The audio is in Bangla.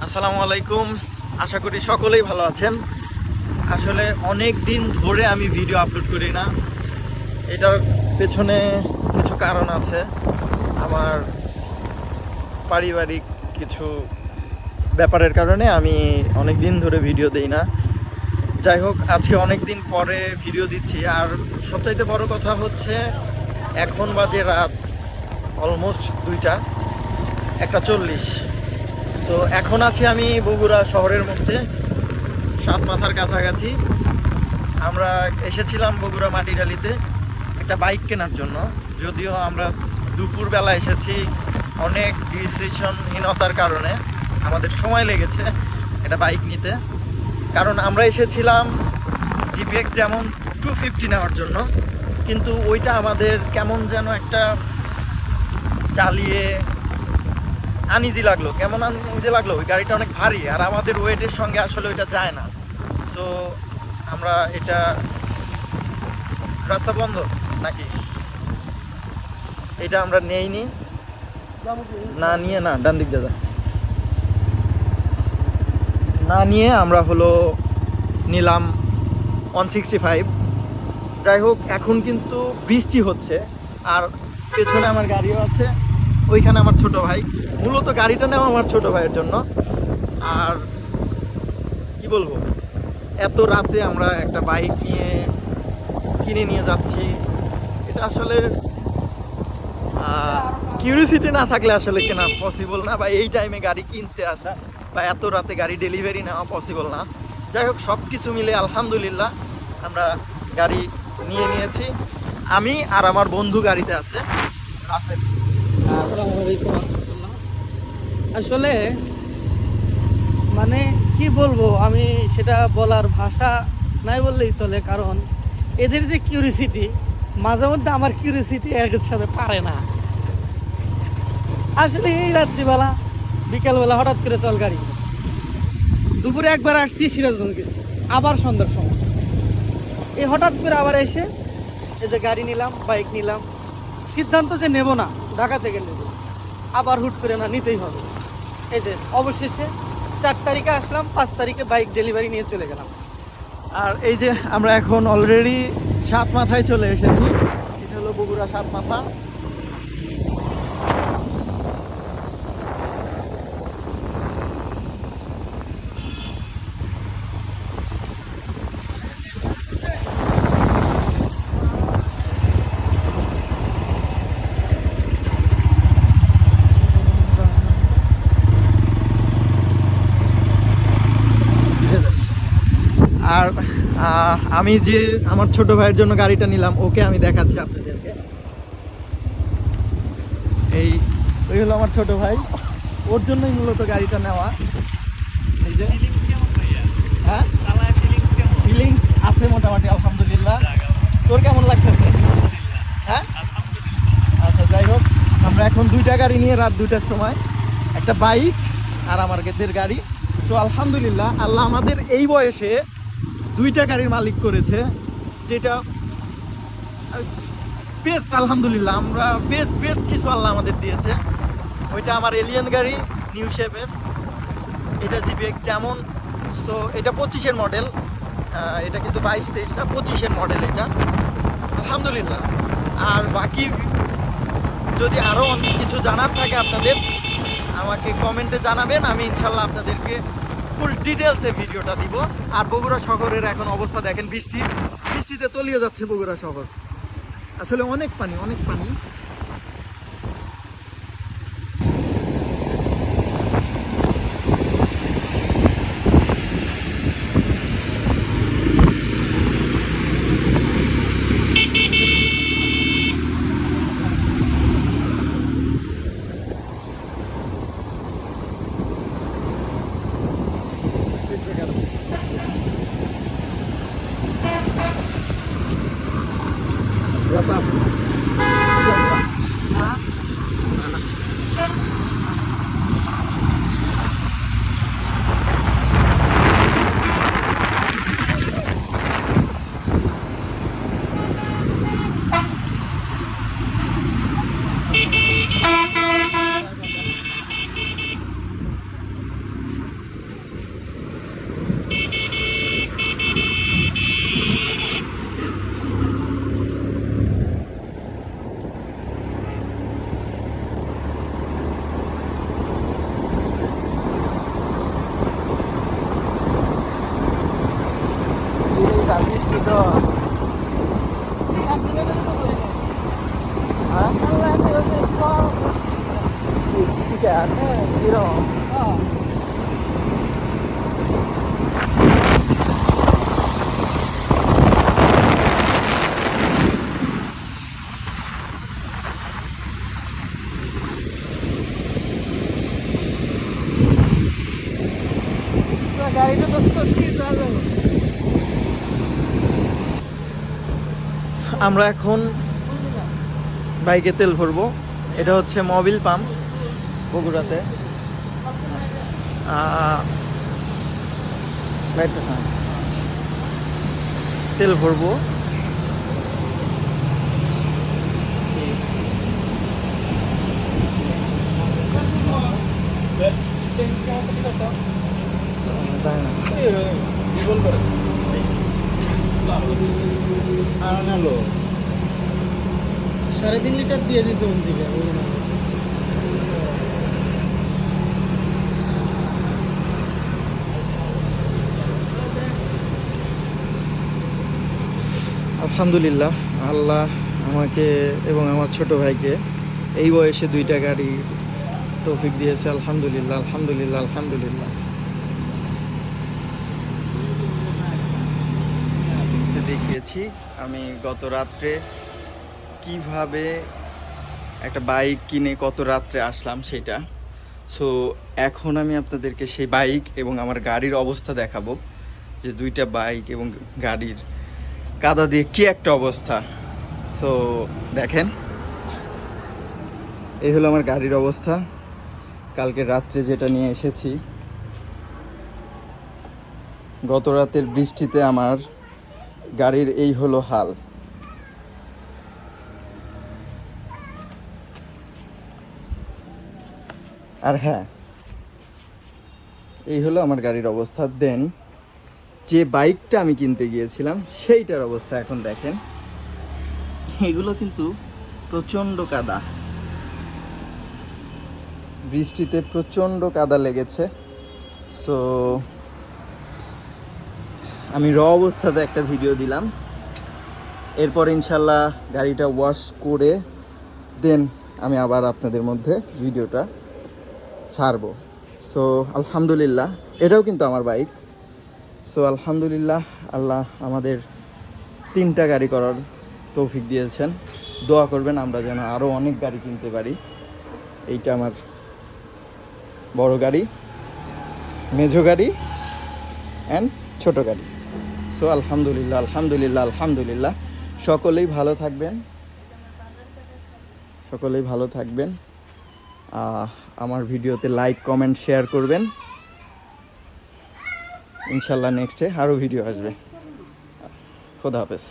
আসসালামু আলাইকুম। আশা করি সকলেই ভালো আছেন। আসলে অনেক দিন ধরে আমি ভিডিও আপলোড করি না, এটার পেছনে কিছু কারণ আছে। আমার পারিবারিক কিছু ব্যাপারের কারণে আমি অনেক দিন ধরে ভিডিও দেই না। যাই হোক, আজকে অনেক দিন পরে ভিডিও দিচ্ছি। আর সবচাইতে বড় কথা হচ্ছে এখন বাজে রাত অলমোস্ট 1:40। তো এখন আছি আমি বগুড়া শহরের মধ্যে, সাত মাথার কাছাকাছি। আমরা এসেছিলাম বগুড়া মাটিডালিতে একটা বাইক কেনার জন্য। যদিও আমরা দুপুরবেলা এসেছি, অনেক ডিসিশনহীনতার কারণে আমাদের সময় লেগেছে একটা বাইক নিতে। কারণ আমরা এসেছিলাম জিপিএক্স যেমন 250 নেওয়ার জন্য, কিন্তু ওইটা আমাদের কেমন যেন একটা চালিয়ে আনইজি লাগলো। কেমন আনইজি লাগলো, ওই গাড়িটা অনেক ভারী আর আমাদের ওয়েটের সঙ্গে আসলে ওইটা যায় না। সো আমরা এটা, রাস্তা বন্ধ নাকি, এটা আমরা নেইনি। না নিয়ে, না ডান দিক দাদা, না নিয়ে আমরা নিলাম 165। যাই হোক, এখন কিন্তু বৃষ্টি হচ্ছে আর পেছনে আমার গাড়িও আছে, ওইখানে আমার ছোট ভাই। মূলত গাড়িটা নেওয়া আমার ছোট ভাইয়ের জন্য। আর কি বলবো, এত রাতে আমরা একটা বাইক কিনে নিয়ে যাচ্ছি, এটা আসলে কিউরিসিটি না থাকলে আসলে কেনা পসিবল না, বা এই টাইমে গাড়ি কিনতে আসা বা এত রাতে গাড়ি ডেলিভারি নেওয়া পসিবল না। যাই হোক, সব কিছু মিলে আলহামদুলিল্লাহ আমরা গাড়ি নিয়েছি। আমি আর আমার বন্ধু গাড়িতে আছে, রাসেল। আসসালামু আলাইকুম রাহমাতুল্লাহ। আসলে মানে কি বলবো, আমি সেটা বলার ভাষা নাই বললেই চলে। কারণ এদের যে কিউরিসিটি, মাঝে মধ্যে আমার কিউরিসিটি এর সাথে পারে না। আসলে এই রাত্রিবেলা বিকেলবেলা হঠাৎ করে চল গাড়ি, দুপুরে একবার আসছি সিরাজগঞ্জ গেছি, আবার সন্ধ্যার সময় এই হঠাৎ করে আবার এসে এই যে গাড়ি নিলাম, বাইক নিলাম। সিদ্ধান্ত যে নেব না, ঢাকা থেকে নেব, আবার হুট করে না নিতেই হবে। এই যে অবশেষে 4 তারিখে আসলাম, 5 তারিখে বাইক ডেলিভারি নিয়ে চলে গেলাম। আর এই যে আমরা এখন অলরেডি সাত মাথায় চলে এসেছি। এটা হলো বগুড়া সাত মাথা। আর আমি যে আমার ছোট ভাইয়ের জন্য গাড়িটা নিলাম, ওকে আমি দেখাচ্ছি আপনাদেরকে। ওই হলো আমার ছোট ভাই, ওর জন্যই মূলত গাড়িটা নেওয়া। এই যে হ্যাঁ, ফিলিংস আছে মোটামুটি আলহামদুলিল্লাহ। তোর কেমন লাগতেছে? হ্যাঁ, আচ্ছা, যাই হোক, আমরা এখন 2টা গাড়ি নিয়ে রাত 2টার সময়, একটা বাইক আর আমার গেদের গাড়ি। সো আলহামদুলিল্লাহ, আল্লাহ আমাদের এই বয়সে 2টা গাড়ির মালিক করেছে, যেটা বেস্ট। আলহামদুলিল্লাহ, আমরা বেস্ট কিছু আল্লাহ আমাদের দিয়েছে। ওইটা আমার এলিয়ান গাড়ি, নিউ শেপের। এটা জিপিএক্স যেমন। সো এটা 25-এর মডেল, এটা কিন্তু 22-23 না, 25-এর মডেল এটা, আলহামদুলিল্লাহ। আর বাকি যদি আরও অনেক কিছু জানার থাকে আপনাদের, আমাকে কমেন্টে জানাবেন, আমি ইনশাল্লাহ আপনাদেরকে ফুল ডিটেলসে ভিডিওটা দিব। আর বগুড়া শহরের এখন অবস্থা দেখেন, বৃষ্টিতে তলিয়ে যাচ্ছে বগুড়া শহর। আসলে অনেক পানি, অনেক পানি। What's up? গাড়িটা তো স্পিড যাবে। আমরা এখন বাইকে তেল ভরবো। এটা হচ্ছে মোবিল পাম্প বগুড়াতে। তেল ভরবো। সাড়ে 3 লিটার দিয়ে দিছে ওন দিকে। আলহামদুলিল্লাহ, আল্লাহ আমাকে এবং আমার ছোট ভাইকে এই বয়সে 2টা গাড়ি তৌফিক দিয়েছে। আলহামদুলিল্লাহ, আলহামদুলিল্লাহ, আলহামদুলিল্লাহ। দেখিয়েছি আমি গত রাত্রে কিভাবে একটা বাইক কিনে কত রাত্রে আসলাম সেটা। সো এখন আমি আপনাদেরকে সেই বাইক এবং আমার গাড়ির অবস্থা দেখাবো, যে 2টা বাইক এবং গাড়ির কাদা দিয়ে কি একটা অবস্থা। সো দেখেন, এই হলো আমার গাড়ির অবস্থা। কালকে রাত্রে যেটা নিয়ে এসেছি, গত রাতের বৃষ্টিতে আমার গাড়ির এই হলো হাল। আর হ্যাঁ, এই হলো আমার গাড়ির অবস্থা। দেন যে বাইকটা আমি কিনতে গিয়েছিলাম সেইটার অবস্থা এখন দেখেন। এগুলো কিন্তু প্রচণ্ড কাদা, বৃষ্টিতে প্রচণ্ড কাদা লেগেছে। সো আমি অবস্থাতে একটা ভিডিও দিলাম, এরপর ইনশাল্লাহ গাড়িটা ওয়াশ করে দেন আমি আবার আপনাদের মধ্যে ভিডিওটা ছাড়বো। সো আলহামদুলিল্লাহ, এটাও কিন্তু আমার বাইক। সো আলহামদুলিল্লাহ, আল্লাহ আমাদের 3টা গাড়ি করার তৌফিক দিয়েছেন। দোয়া করবেন আমরা যেন আরও অনেক গাড়ি কিনতে পারি। এইটা আমার বড় গাড়ি, মেজো গাড়ি অ্যান্ড ছোট গাড়ি। সো আলহামদুলিল্লাহ, আলহামদুলিল্লাহ, আলহামদুলিল্লাহ। সকলেই ভালো থাকবেন, সকলেই ভালো থাকবেন। আমার ভিডিওতে লাইক, কমেন্ট, শেয়ার করবেন। ইনশাল্লাহ নেক্সটে আরও ভিডিও আসবে। খোদা হাফেজ।